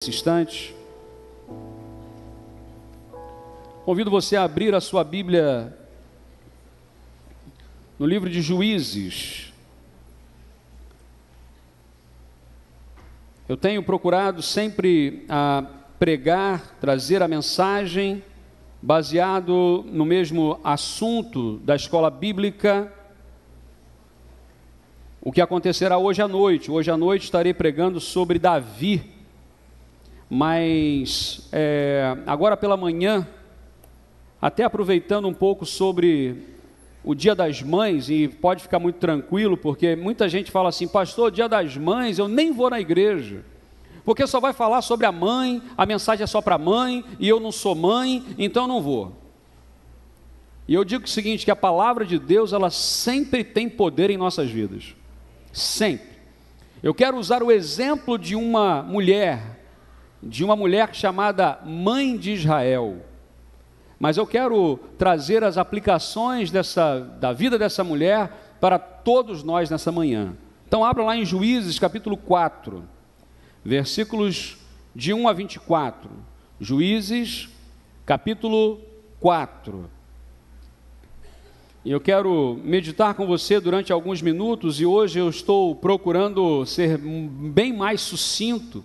Nesse instante, convido você a abrir a sua Bíblia no livro de Juízes. Eu tenho procurado sempre a pregar, trazer a mensagem baseado no mesmo assunto da escola bíblica, o que acontecerá hoje à noite. Hoje à noite estarei pregando sobre Davi. Mas agora pela manhã, até aproveitando um pouco sobre o Dia das Mães, e pode ficar muito tranquilo, porque muita gente fala assim: pastor, Dia das Mães, eu nem vou na igreja, porque só vai falar sobre a mãe, a mensagem é só para a mãe, e eu não sou mãe, então eu não vou. E eu digo o seguinte, que a palavra de Deus, ela sempre tem poder em nossas vidas, sempre. Eu quero usar o exemplo de uma mulher chamada Mãe de Israel, mas eu quero trazer as aplicações da vida dessa mulher para todos nós nessa manhã. Então abra lá em Juízes capítulo 4, versículos de 1 a 24, Juízes capítulo 4, e eu quero meditar com você durante alguns minutos, e hoje eu estou procurando ser bem mais sucinto,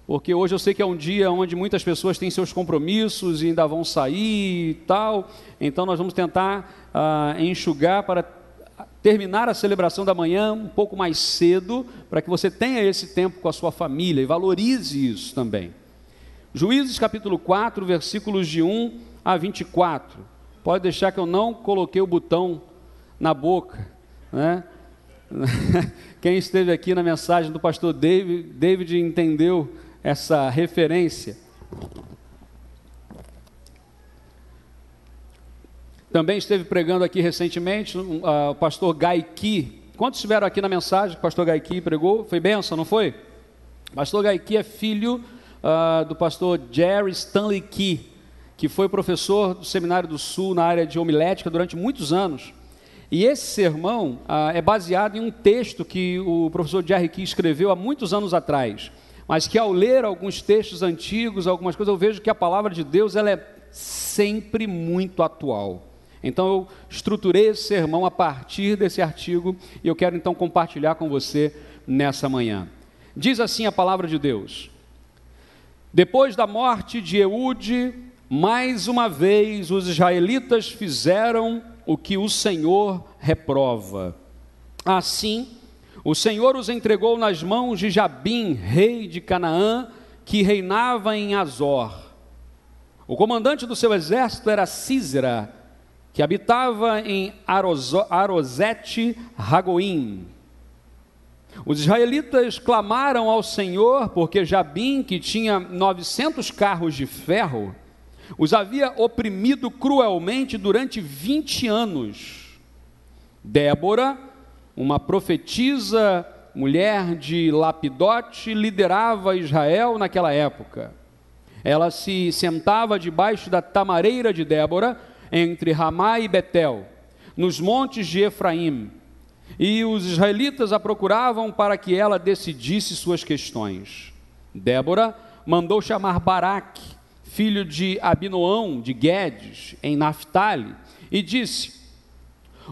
porque hoje eu sei que é um dia onde muitas pessoas têm seus compromissos e ainda vão sair e tal, então nós vamos tentar enxugar para terminar a celebração da manhã um pouco mais cedo, para que você tenha esse tempo com a sua família e valorize isso também. Juízes capítulo 4, versículos de 1 a 24, pode deixar que eu não coloquei o botão na boca, né? Quem esteve aqui na mensagem do pastor David entendeu essa referência. Também esteve pregando aqui recentemente o pastor Gaiki. Quantos estiveram aqui na mensagem que o pastor Gaiki pregou? Foi bênção, não foi? O pastor Gaiki é filho do pastor Jerry Stanley Key, que foi professor do Seminário do Sul na área de homilética durante muitos anos. E esse sermão é baseado em um texto que o professor Jerry Key escreveu há muitos anos atrás, mas que ao ler alguns textos antigos, algumas coisas, eu vejo que a palavra de Deus ela é sempre muito atual. Então eu estruturei esse sermão a partir desse artigo, e eu quero então compartilhar com você nessa manhã. Diz assim a palavra de Deus: depois da morte de Eude, mais uma vez os israelitas fizeram o que o Senhor reprova. Assim, o Senhor os entregou nas mãos de Jabim, rei de Canaã, que reinava em Azor. O comandante do seu exército era Sísera, que habitava em Arosete-Ragoim. Os israelitas clamaram ao Senhor, porque Jabim, que tinha 900 carros de ferro, os havia oprimido cruelmente durante 20 anos. Débora, uma profetisa, mulher de Lapidote, liderava Israel naquela época. Ela se sentava debaixo da tamareira de Débora, entre Ramá e Betel, nos montes de Efraim, e os israelitas a procuravam para que ela decidisse suas questões. Débora mandou chamar Baraque, filho de Abinoão, de Guedes, em Naftali, e disse: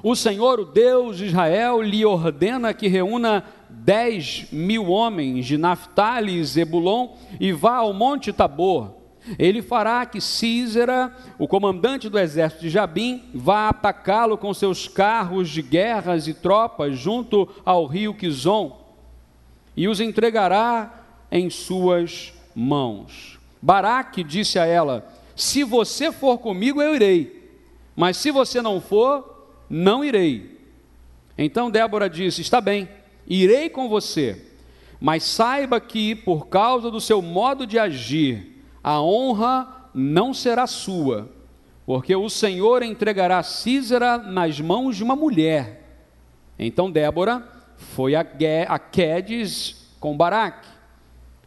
o Senhor, o Deus de Israel, lhe ordena que reúna 10.000 homens de Naftali e Zebulon e vá ao monte Tabor. Ele fará que Sísera, o comandante do exército de Jabim, vá atacá-lo com seus carros de guerras e tropas junto ao rio Quizon, e os entregará em suas mãos. Baraque disse a ela: se você for comigo, eu irei, mas se você não for, não irei. Então Débora disse: está bem, irei com você, mas saiba que, por causa do seu modo de agir, a honra não será sua, porque o Senhor entregará Sísera nas mãos de uma mulher. Então Débora foi a Quedes com Baraque,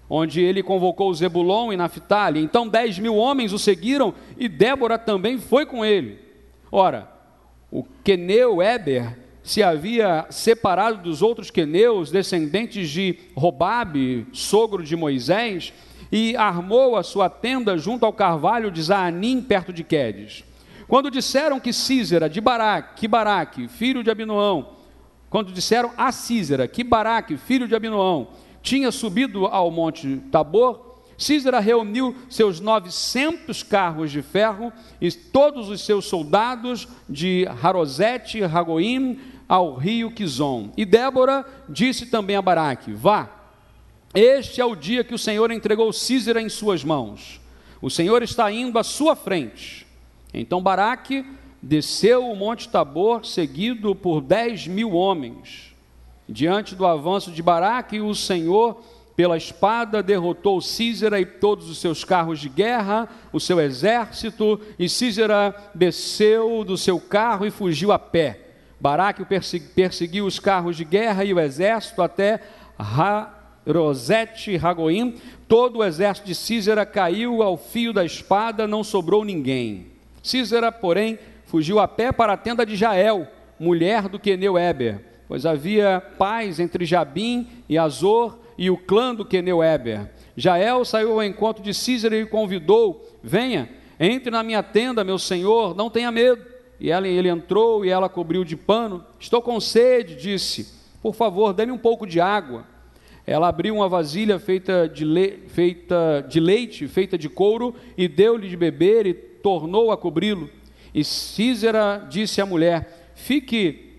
onde ele convocou Zebulon e Naftali. Então 10.000 homens o seguiram, e Débora também foi com ele. Ora, o queneu Éber se havia separado dos outros queneus, descendentes de Robabe, sogro de Moisés, e armou a sua tenda junto ao carvalho de Zaanim, perto de Quedes. Quando disseram que Sísera de Baraque, filho de Abinoão, quando disseram a Sísera que Baraque, filho de Abinoão, tinha subido ao monte Tabor, Sísera reuniu seus 900 carros de ferro e todos os seus soldados de Harosete Ragoim ao rio Quizon. E Débora disse também a Baraque: vá, este é o dia que o Senhor entregou Sísera em suas mãos. O Senhor está indo à sua frente. Então Baraque desceu o monte Tabor, seguido por 10.000 homens. Diante do avanço de Baraque, o Senhor, pela espada, derrotou Sísera e todos os seus carros de guerra, o seu exército, e Sísera desceu do seu carro e fugiu a pé. Baraque perseguiu os carros de guerra e o exército até Harosete Ragoim. Todo o exército de Sísera caiu ao fio da espada, não sobrou ninguém. Sísera, porém, fugiu a pé para a tenda de Jael, mulher do queneu Éber, pois havia paz entre Jabim e Azor e o clã do queneu Éber. Jael saiu ao encontro de Sísera e o convidou: venha, entre na minha tenda, meu senhor, não tenha medo. E ele entrou e ela cobriu de pano. Estou com sede, disse, por favor, dê-me um pouco de água. Ela abriu uma vasilha feita de leite, feita de couro, e deu-lhe de beber e tornou a cobri-lo. E Sísera disse à mulher: fique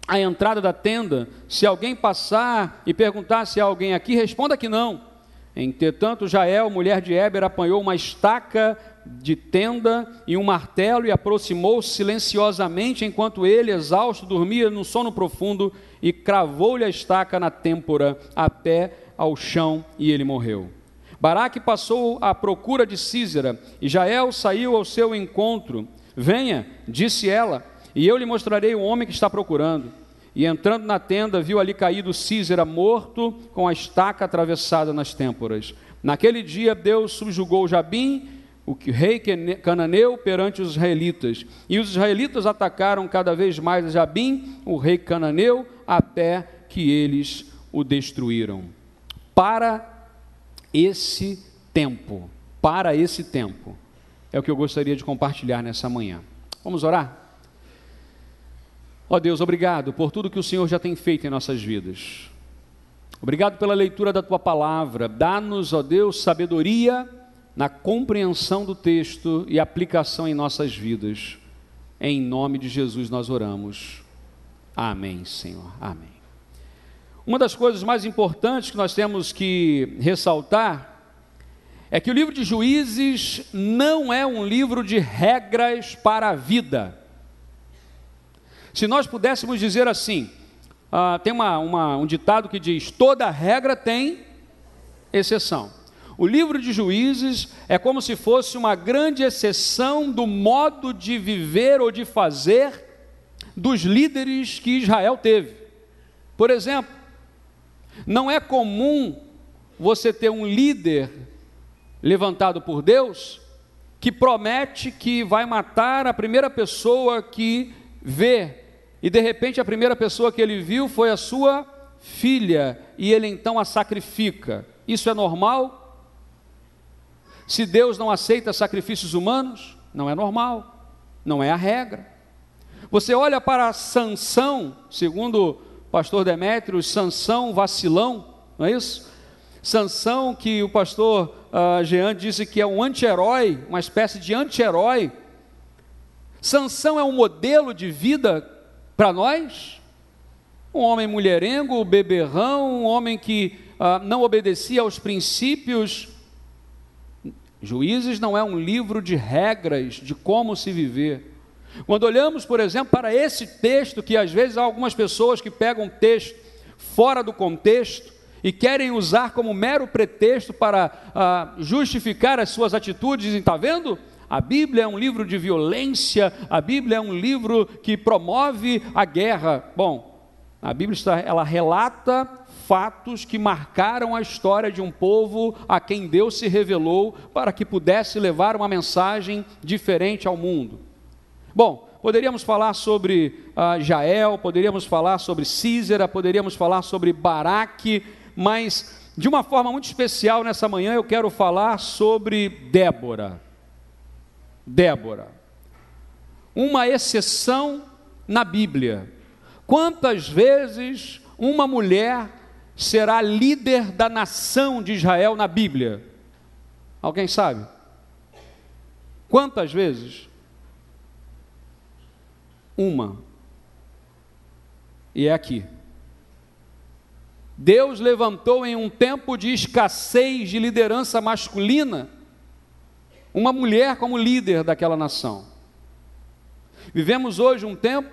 à entrada da tenda, se alguém passar e perguntar se há alguém aqui, responda que não. Entretanto, Jael, mulher de Éber, apanhou uma estaca de tenda e um martelo e aproximou-se silenciosamente enquanto ele, exausto, dormia num sono profundo, e cravou-lhe a estaca na têmpora até ao chão, e ele morreu. Baraque passou à procura de Sísera, e Jael saiu ao seu encontro. Venha, disse ela, e eu lhe mostrarei o homem que está procurando. E entrando na tenda, viu ali caído Sísera morto, com a estaca atravessada nas têmporas. Naquele dia Deus subjugou Jabim, o rei cananeu, perante os israelitas. E os israelitas atacaram cada vez mais a Jabim, o rei cananeu, até que eles o destruíram. Para esse tempo, é o que eu gostaria de compartilhar nessa manhã. Vamos orar? Ó Deus, obrigado por tudo que o Senhor já tem feito em nossas vidas. Obrigado pela leitura da Tua palavra. Dá-nos, ó Deus, sabedoria na compreensão do texto e aplicação em nossas vidas. Em nome de Jesus nós oramos. Amém, Senhor. Amém. Uma das coisas mais importantes que nós temos que ressaltar é que o livro de Juízes não é um livro de regras para a vida. Se nós pudéssemos dizer assim, tem um ditado que diz: toda regra tem exceção. O livro de Juízes é como se fosse uma grande exceção do modo de viver ou de fazer dos líderes que Israel teve. Por exemplo, não é comum você ter um líder levantado por Deus que promete que vai matar a primeira pessoa que vê, e de repente a primeira pessoa que ele viu foi a sua filha, e ele então a sacrifica. Isso é normal? Se Deus não aceita sacrifícios humanos, não é normal, não é a regra. Você olha para Sansão, segundo o pastor Demétrios, Sansão vacilão, não é isso? Sansão, que o pastor Jean disse que é um anti-herói, uma espécie de anti-herói. Sansão é um modelo de vida para nós? Um homem mulherengo, beberrão, um homem que não obedecia aos princípios. Juízes não é um livro de regras de como se viver. Quando olhamos, por exemplo, para esse texto, que às vezes há algumas pessoas que pegam um texto fora do contexto e querem usar como mero pretexto para justificar as suas atitudes, dizem: está vendo? A Bíblia é um livro de violência, a Bíblia é um livro que promove a guerra. Bom, a Bíblia ela relata fatos que marcaram a história de um povo a quem Deus se revelou para que pudesse levar uma mensagem diferente ao mundo. Bom, poderíamos falar sobre Jael, poderíamos falar sobre Sísera, poderíamos falar sobre Baraque, mas De uma forma muito especial, nessa manhã, eu quero falar sobre Débora. Débora. Uma exceção na Bíblia. Quantas vezes uma mulher será líder da nação de Israel na Bíblia? Alguém sabe? Quantas vezes? Uma. E é aqui. Deus levantou em um tempo de escassez de liderança masculina, uma mulher como líder daquela nação. Vivemos hoje um tempo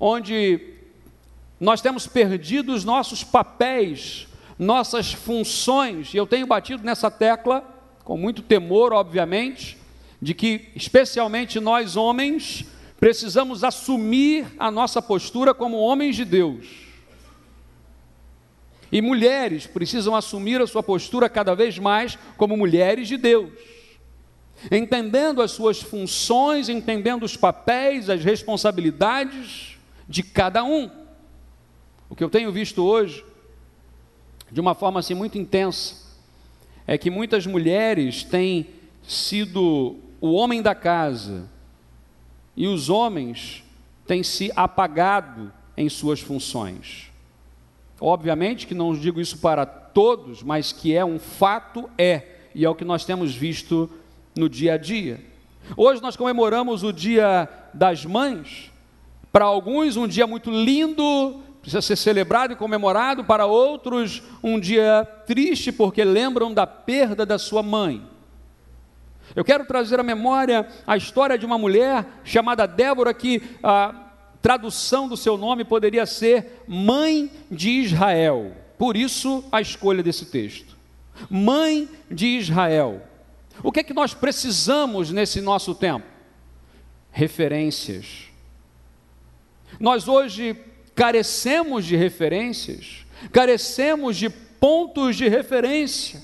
onde nós temos perdido os nossos papéis, nossas funções, e eu tenho batido nessa tecla, com muito temor, obviamente, de que, especialmente nós homens, precisamos assumir a nossa postura como homens de Deus. E mulheres precisam assumir a sua postura cada vez mais como mulheres de Deus, entendendo as suas funções, entendendo os papéis, as responsabilidades de cada um. O que eu tenho visto hoje, de uma forma assim muito intensa, é que muitas mulheres têm sido o homem da casa e os homens têm se apagado em suas funções. Obviamente que não digo isso para todos, mas que é um fato, e é o que nós temos visto no dia a dia. Hoje nós comemoramos o Dia das Mães. Para alguns um dia muito lindo, precisa ser celebrado e comemorado, para outros um dia triste porque lembram da perda da sua mãe. Eu quero trazer à memória a história de uma mulher chamada Débora, que tradução do seu nome poderia ser Mãe de Israel. Por isso a escolha desse texto. Mãe de Israel. O que é que nós precisamos nesse nosso tempo? Referências. Nós hoje carecemos de referências, carecemos de pontos de referência.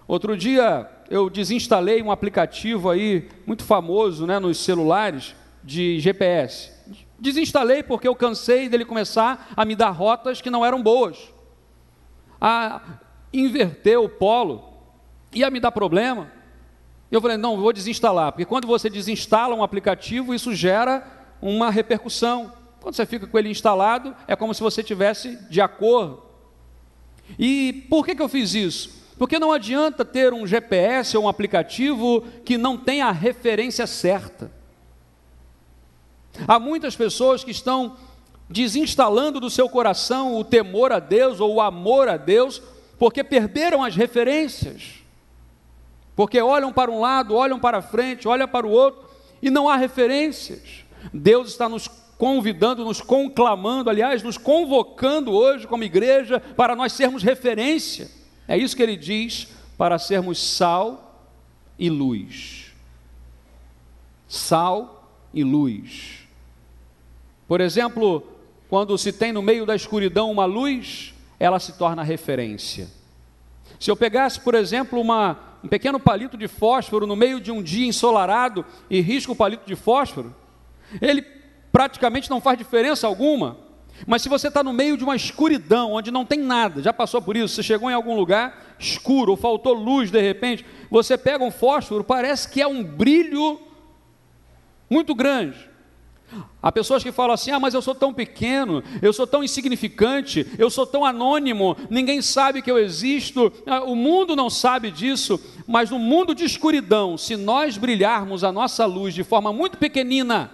Outro dia eu desinstalei um aplicativo aí muito famoso, nos celulares de GPS. Desinstalei porque eu cansei dele começar a me dar rotas que não eram boas, a inverter o polo, ia me dar problema. Eu falei, não, vou desinstalar, porque quando você desinstala um aplicativo, isso gera uma repercussão. Quando você fica com ele instalado, é como se você tivesse de acordo. E por que eu fiz isso? Porque não adianta ter um GPS ou um aplicativo que não tenha a referência certa. Há muitas pessoas que estão desinstalando do seu coração o temor a Deus ou o amor a Deus, porque perderam as referências. Porque olham para um lado, olham para frente, olham para o outro, e não há referências. Deus está nos convidando, nos conclamando, aliás, nos convocando hoje como igreja, para nós sermos referência. É isso que ele diz, para sermos sal e luz. Sal e luz. Por exemplo, quando se tem no meio da escuridão uma luz, ela se torna referência. Se eu pegasse, por exemplo, um pequeno palito de fósforo no meio de um dia ensolarado e risco o palito de fósforo, ele praticamente não faz diferença alguma. Mas se você está no meio de uma escuridão, onde não tem nada, já passou por isso, você chegou em algum lugar escuro, ou faltou luz de repente, você pega um fósforo, parece que é um brilho muito grande. Há pessoas que falam assim, mas eu sou tão pequeno, eu sou tão insignificante, eu sou tão anônimo, ninguém sabe que eu existo, o mundo não sabe disso, mas no mundo de escuridão, se nós brilharmos a nossa luz de forma muito pequenina,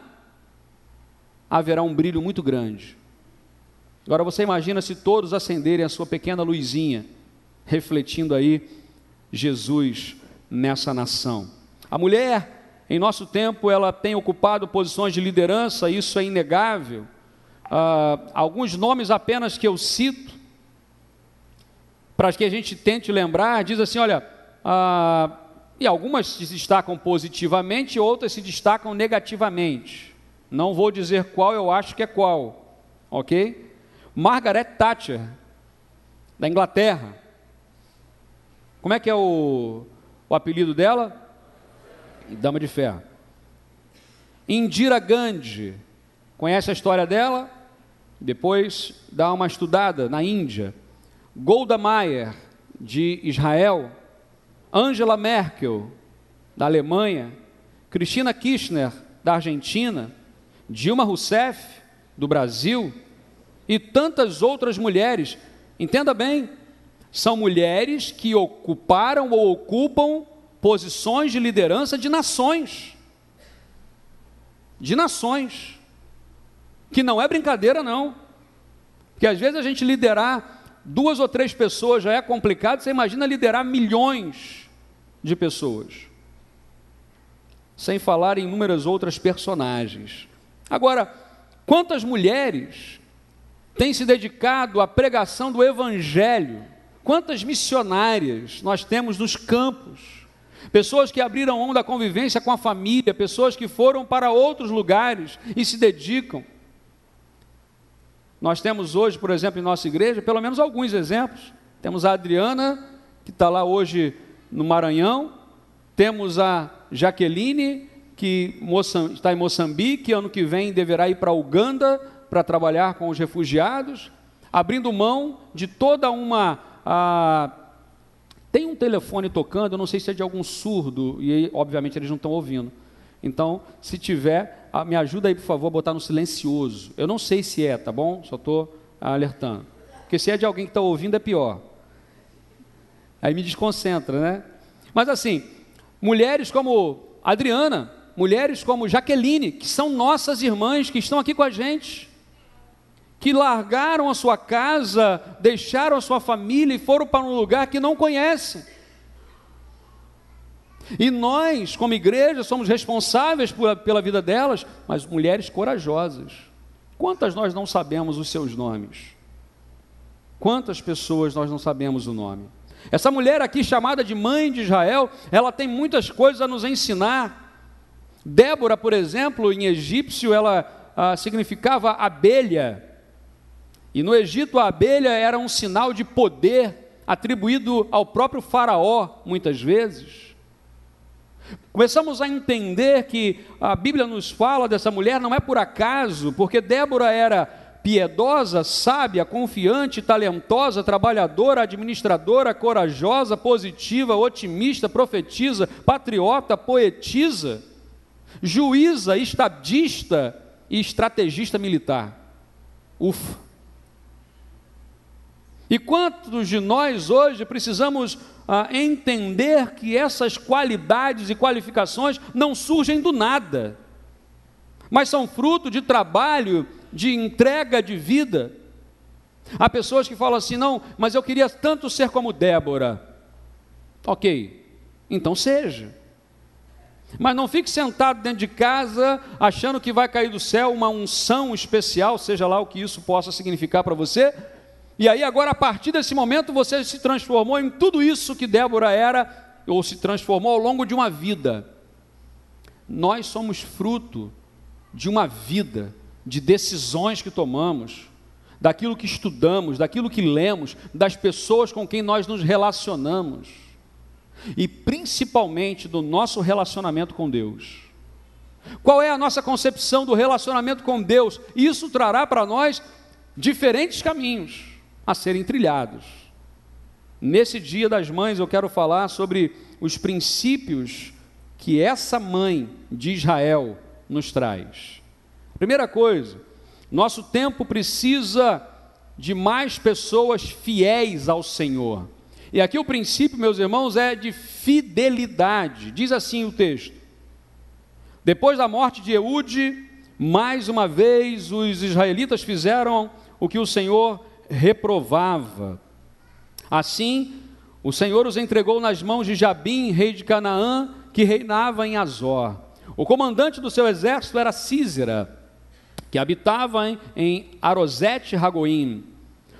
haverá um brilho muito grande. Agora você imagina se todos acenderem a sua pequena luzinha, refletindo aí Jesus nessa nação. A mulher, em nosso tempo, ela tem ocupado posições de liderança, isso é inegável. Alguns nomes apenas que eu cito, para que a gente tente lembrar, diz assim, olha, e algumas se destacam positivamente, outras se destacam negativamente. Não vou dizer qual eu acho que é qual, ok? Margaret Thatcher, da Inglaterra. Como é que é o apelido dela? Dama de Ferro. Indira Gandhi, conhece a história dela? Depois dá uma estudada na Índia. Golda Meir, de Israel, Angela Merkel, da Alemanha, Cristina Kirchner, da Argentina, Dilma Rousseff, do Brasil, e tantas outras mulheres. Entenda bem, são mulheres que ocuparam ou ocupam posições de liderança de nações. De nações. Que não é brincadeira, não. Porque às vezes a gente liderar 2 ou 3 pessoas já é complicado, você imagina liderar milhões de pessoas. Sem falar em inúmeras outras personagens. Agora, quantas mulheres têm se dedicado à pregação do Evangelho? Quantas missionárias nós temos nos campos? Pessoas que abriram mão da convivência com a família, pessoas que foram para outros lugares e se dedicam. Nós temos hoje, por exemplo, em nossa igreja, pelo menos alguns exemplos. Temos a Adriana, que está lá hoje no Maranhão. Temos a Jaqueline, que está em Moçambique, ano que vem deverá ir para Uganda para trabalhar com os refugiados, abrindo mão de toda uma... Tem um telefone tocando, eu não sei se é de algum surdo, e obviamente eles não estão ouvindo. Então, se tiver, me ajuda aí, por favor, a botar no silencioso. Eu não sei se é, tá bom? Só estou alertando. Porque se é de alguém que está ouvindo, é pior. Aí me desconcentra, né? Mas assim, mulheres como Adriana, mulheres como Jaqueline, que são nossas irmãs, que estão aqui com a gente, que largaram a sua casa, deixaram a sua família e foram para um lugar que não conhecem. E nós, como igreja, somos responsáveis pela vida delas, mas mulheres corajosas. Quantas nós não sabemos os seus nomes? Quantas pessoas nós não sabemos o nome? Essa mulher aqui, chamada de mãe de Israel, ela tem muitas coisas a nos ensinar. Débora, por exemplo, em egípcio, ela significava abelha. E no Egito, a abelha era um sinal de poder atribuído ao próprio faraó, muitas vezes. Começamos a entender que a Bíblia nos fala dessa mulher não é por acaso, porque Débora era piedosa, sábia, confiante, talentosa, trabalhadora, administradora, corajosa, positiva, otimista, profetiza, patriota, poetisa, juíza, estadista e estrategista militar. Ufa! E quantos de nós hoje precisamos entender que essas qualidades e qualificações não surgem do nada, mas são fruto de trabalho, de entrega de vida. Há pessoas que falam assim, não, mas eu queria tanto ser como Débora. Ok, então seja. Mas não fique sentado dentro de casa, achando que vai cair do céu uma unção especial, seja lá o que isso possa significar para você. E aí agora, a partir desse momento, você se transformou em tudo isso que Débora era, ou se transformou ao longo de uma vida. Nós somos fruto de uma vida, de decisões que tomamos, daquilo que estudamos, daquilo que lemos, das pessoas com quem nós nos relacionamos, e principalmente do nosso relacionamento com Deus. Qual é a nossa concepção do relacionamento com Deus? Isso trará para nós diferentes caminhos a serem trilhados. Nesse Dia das Mães eu quero falar sobre os princípios que essa mãe de Israel nos traz. Primeira coisa, nosso tempo precisa de mais pessoas fiéis ao Senhor. E aqui o princípio, meus irmãos, é de fidelidade. Diz assim o texto: depois da morte de Eude, mais uma vez os israelitas fizeram o que o Senhor reprovava. Assim, o Senhor os entregou nas mãos de Jabim, rei de Canaã, que reinava em Azor. O comandante do seu exército era Sísera, que habitava em Arosete-Ragoim.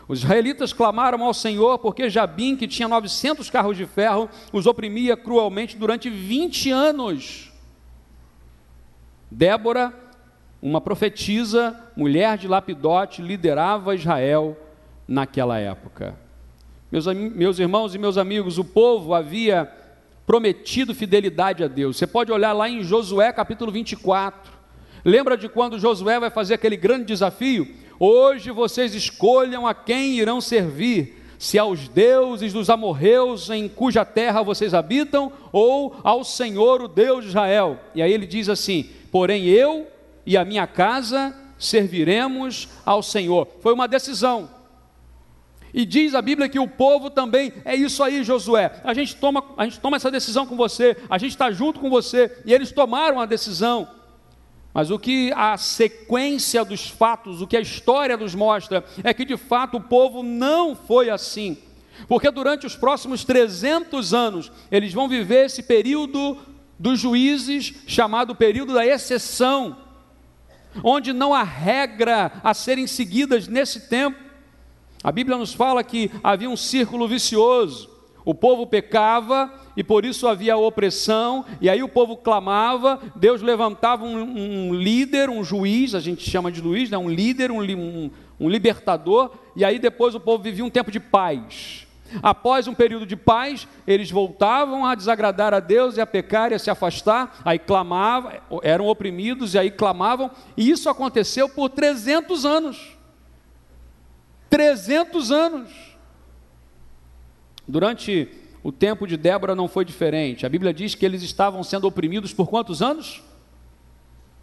Os israelitas clamaram ao Senhor, porque Jabim, que tinha 900 carros de ferro, os oprimia cruelmente durante 20 anos. Débora, uma profetisa, mulher de Lapidote, liderava Israel naquela época. Meus irmãos e meus amigos, o povo havia prometido fidelidade a Deus. Você pode olhar lá em Josué capítulo 24. Lembra de quando Josué vai fazer aquele grande desafio? Hoje vocês escolham a quem irão servir. se aos deuses dos amorreus em cuja terra vocês habitam, ou ao Senhor, o Deus de Israel. E aí ele diz assim: porém eu e a minha casa serviremos ao Senhor. Foi uma decisão. E diz a Bíblia que o povo também, é isso aí, Josué, a gente toma essa decisão com você, a gente está junto com você, e eles tomaram a decisão. Mas o que a sequência dos fatos, o que a história nos mostra, é que de fato o povo não foi assim, porque durante os próximos 300 anos, eles vão viver esse período dos juízes, chamado período da exceção, onde não há regra a serem seguidas nesse tempo. A Bíblia nos fala que havia um círculo vicioso, o povo pecava e por isso havia opressão, e aí o povo clamava, Deus levantava um líder, um juiz, a gente chama de juiz, né? Um líder, um libertador, e aí depois o povo vivia um tempo de paz. Após um período de paz, eles voltavam a desagradar a Deus e a pecar e a se afastar, aí clamavam, eram oprimidos e aí clamavam, e isso aconteceu por 300 anos. 300 anos. Durante o tempo de Débora não foi diferente. A Bíblia diz que eles estavam sendo oprimidos por quantos anos?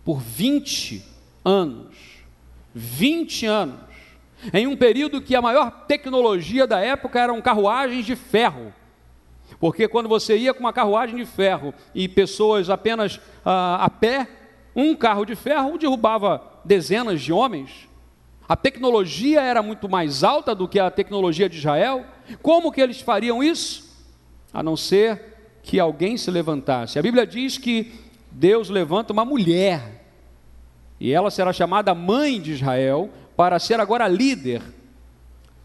Por 20 anos. 20 anos. Em um período que a maior tecnologia da época eram carruagens de ferro. Porque quando você ia com uma carruagem de ferro e pessoas apenas a pé, um carro de ferro derrubava dezenas de homens. A tecnologia era muito mais alta do que a tecnologia de Israel. Como que eles fariam isso? A não ser que alguém se levantasse. A Bíblia diz que Deus levanta uma mulher, e ela será chamada mãe de Israel, para ser agora líder.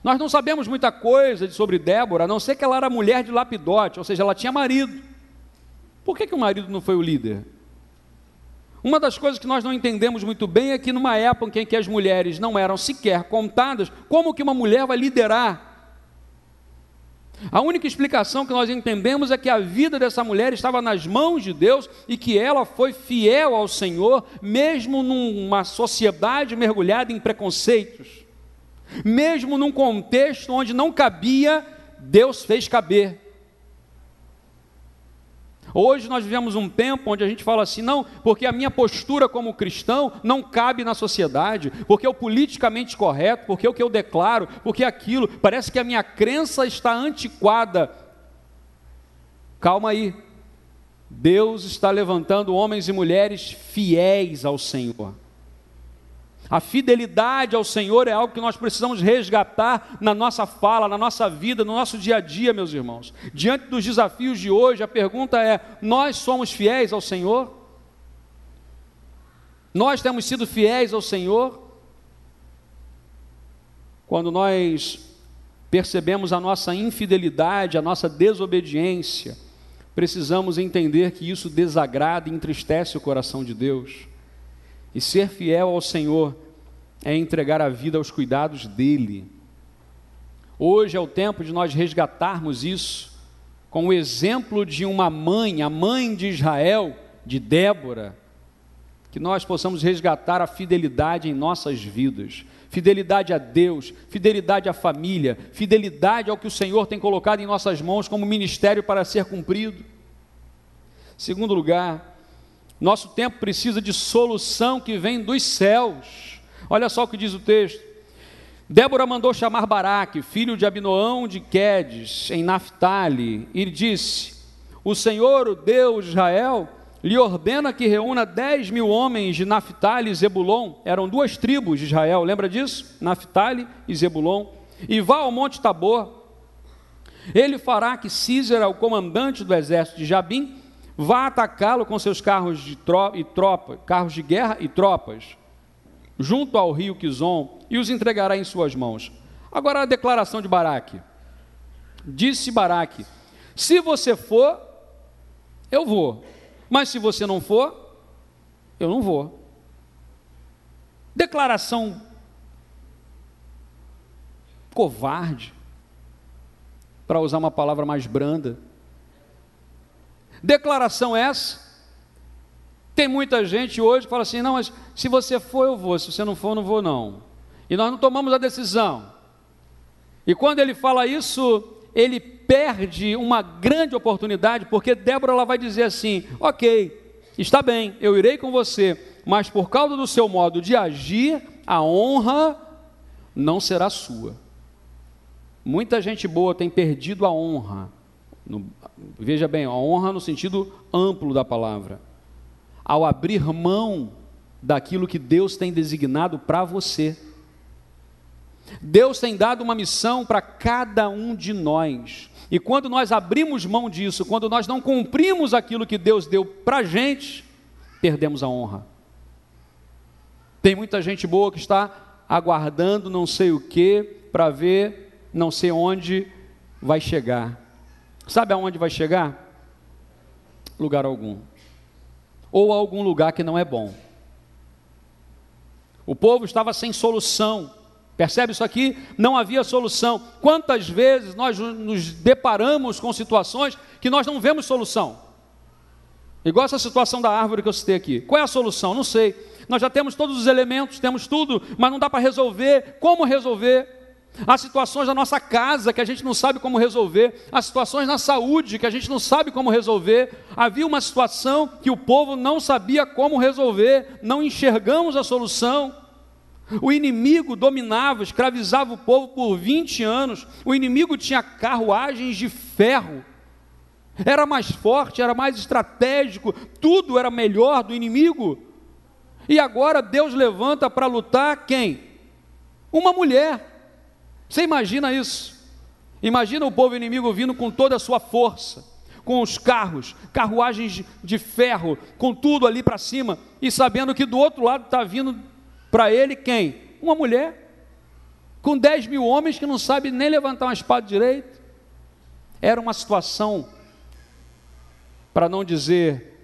Nós não sabemos muita coisa sobre Débora, a não ser que ela era mulher de Lapidote, ou seja, ela tinha marido. Por que o marido não foi o líder? Uma das coisas que nós não entendemos muito bem é que numa época em que as mulheres não eram sequer contadas, como que uma mulher vai liderar? A única explicação que nós entendemos é que a vida dessa mulher estava nas mãos de Deus e que ela foi fiel ao Senhor, mesmo numa sociedade mergulhada em preconceitos, mesmo num contexto onde não cabia, Deus fez caber. Hoje nós vivemos um tempo onde a gente fala assim, não, porque a minha postura como cristão não cabe na sociedade, porque é o politicamente correto, porque é o que eu declaro, porque aquilo, parece que a minha crença está antiquada. Calma aí, Deus está levantando homens e mulheres fiéis ao Senhor. A fidelidade ao Senhor é algo que nós precisamos resgatar na nossa fala, na nossa vida, no nosso dia a dia, meus irmãos. Diante dos desafios de hoje, a pergunta é: nós somos fiéis ao Senhor? Nós temos sido fiéis ao Senhor? Quando nós percebemos a nossa infidelidade, a nossa desobediência, precisamos entender que isso desagrada e entristece o coração de Deus. E ser fiel ao Senhor é entregar a vida aos cuidados dEle. Hoje é o tempo de nós resgatarmos isso com o exemplo de uma mãe, a mãe de Israel, de Débora, que nós possamos resgatar a fidelidade em nossas vidas, fidelidade a Deus, fidelidade à família, fidelidade ao que o Senhor tem colocado em nossas mãos como ministério para ser cumprido. Segundo lugar, nosso tempo precisa de solução que vem dos céus. Olha só o que diz o texto. Débora mandou chamar Baraque, filho de Abinoão de Quedes, em Naftali, e disse: o Senhor, o Deus de Israel, lhe ordena que reúna 10.000 homens de Naftali e Zebulon. Eram duas tribos de Israel, lembra disso? Naftali e Zebulon. E vá ao monte Tabor. Ele fará que Sísera, o comandante do exército de Jabim, vá atacá-lo com seus carros de guerra e tropas, junto ao rio Quizon, e os entregará em suas mãos. Agora a declaração de Baraque. Disse Baraque: se você for, eu vou, mas se você não for, eu não vou. Declaração covarde, para usar uma palavra mais branda. Declaração essa. Tem muita gente hoje que fala assim: não, mas se você for, eu vou, se você não for, eu não vou não. E nós não tomamos a decisão. E quando ele fala isso, ele perde uma grande oportunidade, porque Débora ela vai dizer assim: ok, está bem, eu irei com você, mas por causa do seu modo de agir, a honra não será sua. Muita gente boa tem perdido a honra. Veja bem, a honra no sentido amplo da palavra. Ao abrir mão daquilo que Deus tem designado para você. Deus tem dado uma missão para cada um de nós. E quando nós abrimos mão disso, quando nós não cumprimos aquilo que Deus deu para a gente, perdemos a honra. Tem muita gente boa que está aguardando não sei o que, para ver não sei onde vai chegar. Sabe aonde vai chegar? Lugar algum. Ou a algum lugar que não é bom. O povo estava sem solução. Percebe isso aqui? Não havia solução. Quantas vezes nós nos deparamos com situações que nós não vemos solução? Igual essa situação da árvore que eu citei aqui. Qual é a solução? Não sei. Nós já temos todos os elementos, temos tudo, mas não dá para resolver. Como resolver? Há situações na nossa casa que a gente não sabe como resolver. Há situações na saúde que a gente não sabe como resolver. Havia uma situação que o povo não sabia como resolver. Não enxergamos a solução. O inimigo dominava, escravizava o povo por 20 anos. O inimigo tinha carruagens de ferro. Era mais forte, era mais estratégico. Tudo era melhor do inimigo. E agora Deus levanta para lutar quem? Uma mulher. Você imagina isso? Imagina o povo inimigo vindo com toda a sua força, com os carros, carruagens de ferro, com tudo ali para cima, e sabendo que do outro lado está vindo para ele quem? Uma mulher, com 10 mil homens que não sabe nem levantar uma espada direito. Era uma situação, para não dizer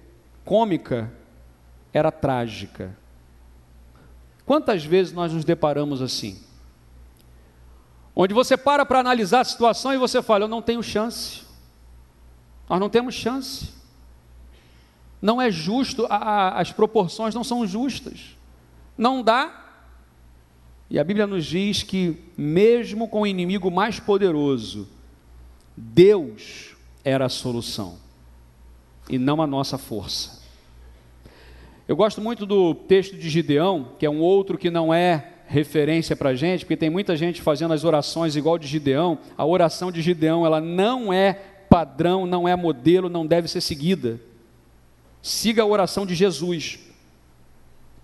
cômica, era trágica. Quantas vezes nós nos deparamos assim? Onde você para analisar a situação e você fala: eu não tenho chance, nós não temos chance, não é justo, as proporções não são justas, não dá. E a Bíblia nos diz que mesmo com o inimigo mais poderoso, Deus era a solução, e não a nossa força. Eu gosto muito do texto de Gideão, que é um outro que não é referência para a gente, porque tem muita gente fazendo as orações igual de Gideão. A oração de Gideão, ela não é padrão, não é modelo, não deve ser seguida. Siga a oração de Jesus.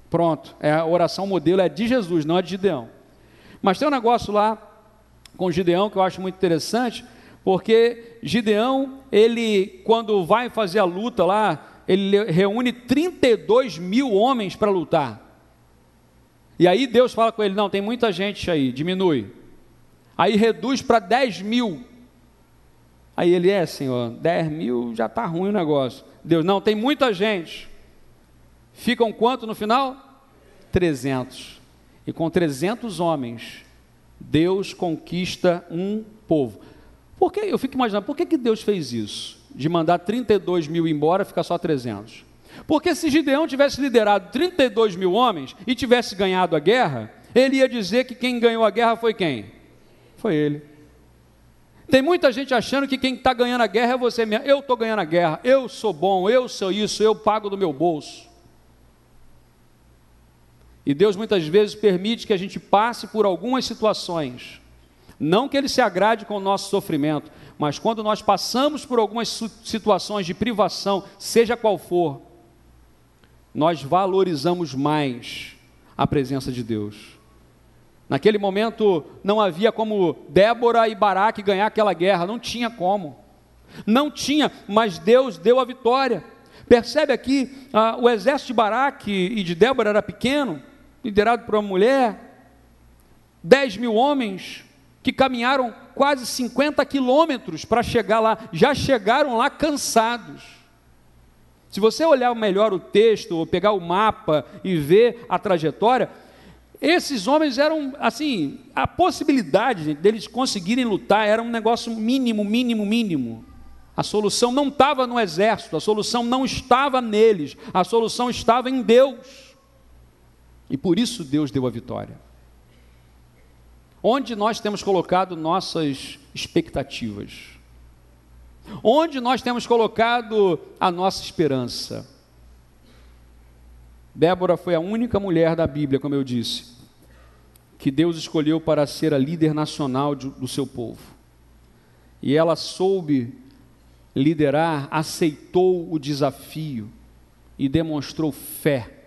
Pronto, a oração modelo é de Jesus, não é de Gideão. Mas tem um negócio lá com Gideão que eu acho muito interessante, porque Gideão, ele quando vai fazer a luta lá, ele reúne 32 mil homens para lutar. E aí Deus fala com ele: não, tem muita gente aí, diminui. Aí reduz para 10 mil. Aí ele: Senhor, 10 mil já está ruim o negócio. Deus: não, tem muita gente. Ficam quanto no final? 300. E com 300 homens, Deus conquista um povo. Por que? Eu fico imaginando, por que Deus fez isso? De mandar 32 mil embora, ficar só 300. Porque se Gideão tivesse liderado 32 mil homens e tivesse ganhado a guerra, ele ia dizer que quem ganhou a guerra foi quem? Foi ele. Tem muita gente achando que quem está ganhando a guerra é você mesmo. Eu estou ganhando a guerra, eu sou bom, eu sou isso, eu pago do meu bolso. E Deus muitas vezes permite que a gente passe por algumas situações. Não que Ele se agrade com o nosso sofrimento, mas quando nós passamos por algumas situações de privação, seja qual for, nós valorizamos mais a presença de Deus. Naquele momento não havia como Débora e Baraque ganhar aquela guerra, não tinha como. Não tinha, mas Deus deu a vitória. Percebe aqui, o exército de Baraque e de Débora era pequeno, liderado por uma mulher, 10 mil homens que caminharam quase 50 quilômetros para chegar lá, já chegaram lá cansados. Se você olhar melhor o texto, ou pegar o mapa e ver a trajetória, esses homens eram, assim, a possibilidade deles conseguirem lutar era um negócio mínimo. A solução não estava no exército, a solução não estava neles, a solução estava em Deus. E por isso Deus deu a vitória. Onde nós temos colocado nossas expectativas? Onde nós temos colocado a nossa esperança? Débora foi a única mulher da Bíblia, como eu disse, que Deus escolheu para ser a líder nacional do seu povo. E ela soube liderar, aceitou o desafio e demonstrou fé.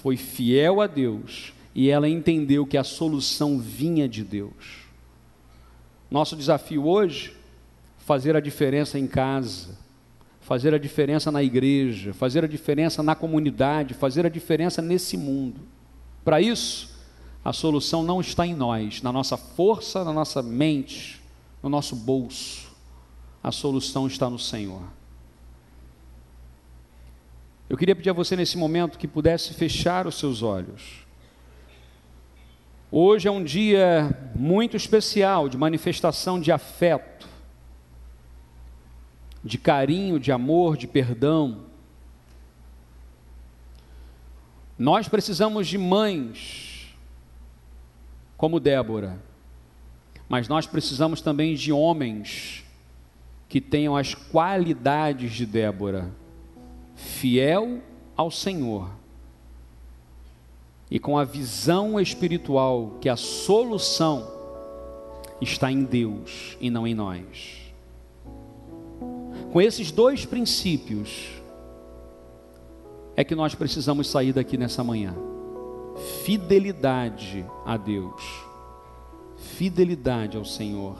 Foi fiel a Deus e ela entendeu que a solução vinha de Deus. Nosso desafio hoje, fazer a diferença em casa, fazer a diferença na igreja, fazer a diferença na comunidade, fazer a diferença nesse mundo. Para isso, a solução não está em nós, na nossa força, na nossa mente, no nosso bolso. A solução está no Senhor. Eu queria pedir a você nesse momento que pudesse fechar os seus olhos. Hoje é um dia muito especial de manifestação de afeto, de carinho, de amor, de perdão. Nós precisamos de mães como Débora, mas nós precisamos também de homens que tenham as qualidades de Débora, fiel ao Senhor e com a visão espiritual que a solução está em Deus e não em nós. Com esses dois princípios é que nós precisamos sair daqui nessa manhã. Fidelidade a Deus, fidelidade ao Senhor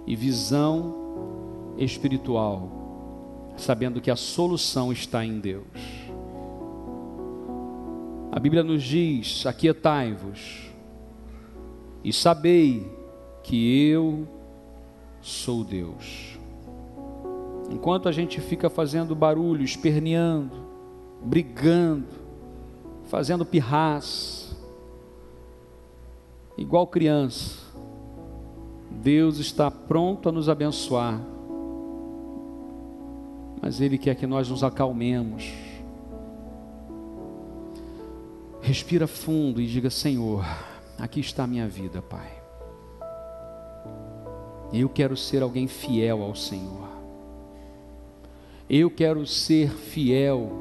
e visão espiritual, sabendo que a solução está em Deus. A Bíblia nos diz: aquietai-vos e sabei que eu sou Deus. Enquanto a gente fica fazendo barulho, esperneando, brigando, fazendo pirraça, igual criança, Deus está pronto a nos abençoar, mas Ele quer que nós nos acalmemos. Respira fundo e diga: Senhor, aqui está a minha vida, Pai. Eu quero ser alguém fiel ao Senhor. Eu quero ser fiel.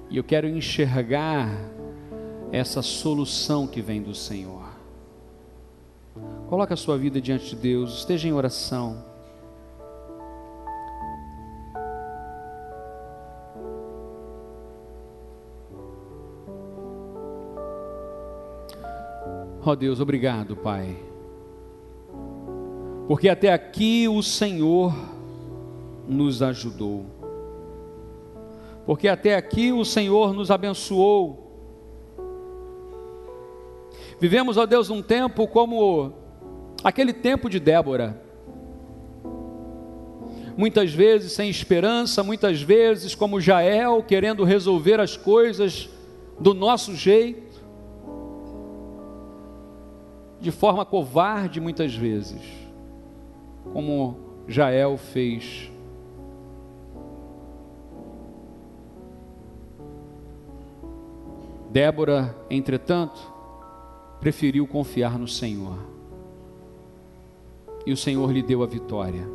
E eu quero enxergar essa solução que vem do Senhor. Coloque a sua vida diante de Deus, esteja em oração. Ó Deus, obrigado, Pai, porque até aqui o Senhor nos ajudou, porque até aqui o Senhor nos abençoou. Vivemos, ó Deus, um tempo como aquele tempo de Débora, muitas vezes sem esperança, muitas vezes como Jael, querendo resolver as coisas do nosso jeito, de forma covarde muitas vezes, como Jael fez. Débora, entretanto, preferiu confiar no Senhor, e o Senhor lhe deu a vitória.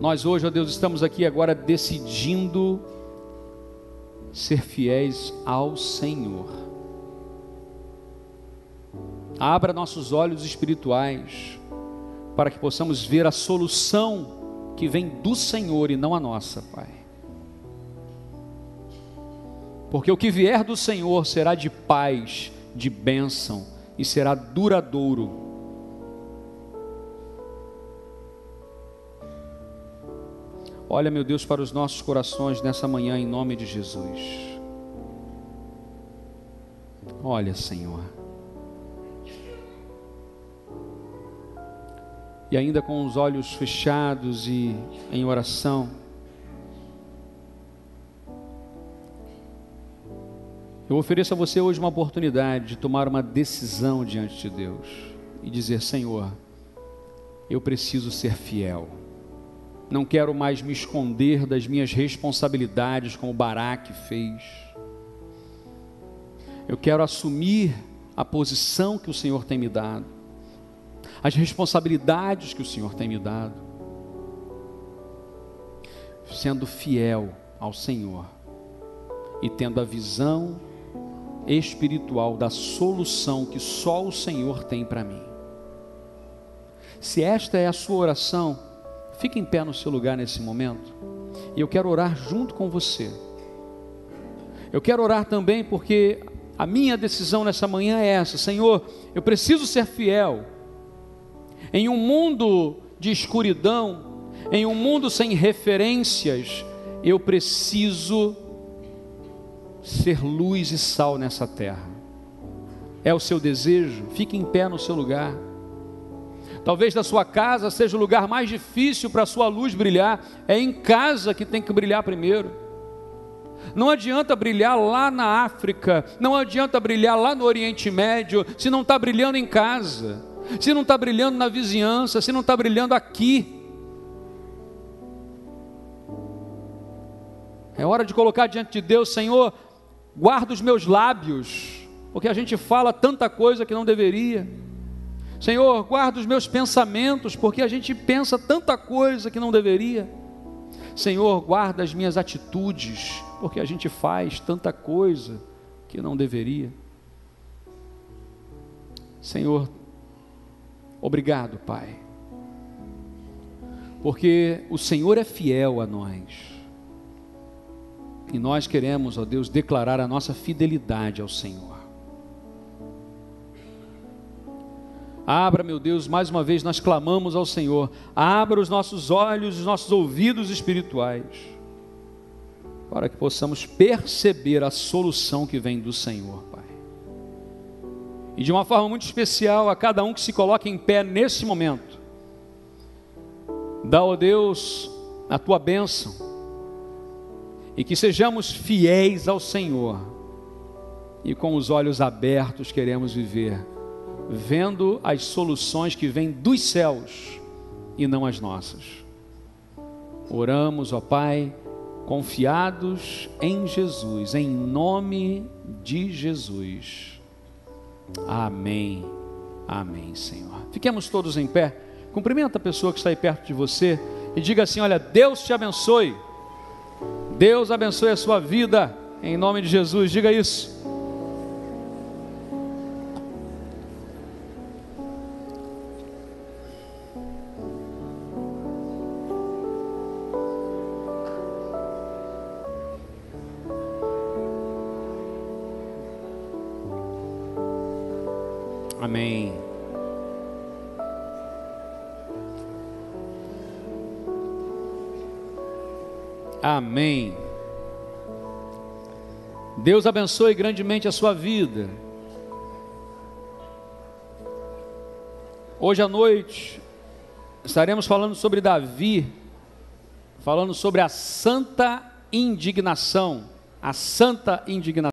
Nós hoje, ó Deus, estamos aqui agora decidindo ser fiéis ao Senhor. Abra nossos olhos espirituais para que possamos ver a solução que vem do Senhor e não a nossa, Pai. Porque o que vier do Senhor será de paz, de bênção e será duradouro. Olha, meu Deus, para os nossos corações nessa manhã, em nome de Jesus. Olha, Senhor. E ainda com os olhos fechados e em oração, eu ofereço a você hoje uma oportunidade de tomar uma decisão diante de Deus e dizer: Senhor, eu preciso ser fiel. Não quero mais me esconder das minhas responsabilidades como Baraque fez. Eu quero assumir a posição que o Senhor tem me dado, as responsabilidades que o Senhor tem me dado, sendo fiel ao Senhor e tendo a visão espiritual da solução que só o Senhor tem para mim. Se esta é a sua oração, fique em pé no seu lugar nesse momento, e eu quero orar junto com você. Eu quero orar também porque a minha decisão nessa manhã é essa: Senhor, eu preciso ser fiel. Em um mundo de escuridão, em um mundo sem referências, eu preciso ser luz e sal nessa terra. É o seu desejo? Fique em pé no seu lugar. Talvez na sua casa seja o lugar mais difícil para a sua luz brilhar. É em casa que tem que brilhar primeiro. Não adianta brilhar lá na África, não adianta brilhar lá no Oriente Médio, se não está brilhando em casa, se não está brilhando na vizinhança, se não está brilhando aqui. É hora de colocar diante de Deus: Senhor, guarda os meus lábios, porque a gente fala tanta coisa que não deveria. Senhor, guarda os meus pensamentos, porque a gente pensa tanta coisa que não deveria. Senhor, guarda as minhas atitudes, porque a gente faz tanta coisa que não deveria. Senhor, obrigado, Pai, porque o Senhor é fiel a nós, e nós queremos, ó Deus, declarar a nossa fidelidade ao Senhor. Abra, meu Deus, mais uma vez nós clamamos ao Senhor, abra os nossos olhos, os nossos ouvidos espirituais, para que possamos perceber a solução que vem do Senhor, Pai. E de uma forma muito especial a cada um que se coloca em pé nesse momento, dá, ó Deus, a Tua bênção, e que sejamos fiéis ao Senhor, e com os olhos abertos queremos viver, vendo as soluções que vêm dos céus e não as nossas. Oramos, ó Pai, confiados em Jesus, em nome de Jesus. Amém, amém, Senhor. Fiquemos todos em pé. Cumprimenta a pessoa que está aí perto de você e diga assim: olha, Deus te abençoe, Deus abençoe a sua vida, em nome de Jesus. Diga isso. Amém. Amém. Deus abençoe grandemente a sua vida. Hoje à noite estaremos falando sobre Davi, falando sobre a santa indignação, a santa indignação.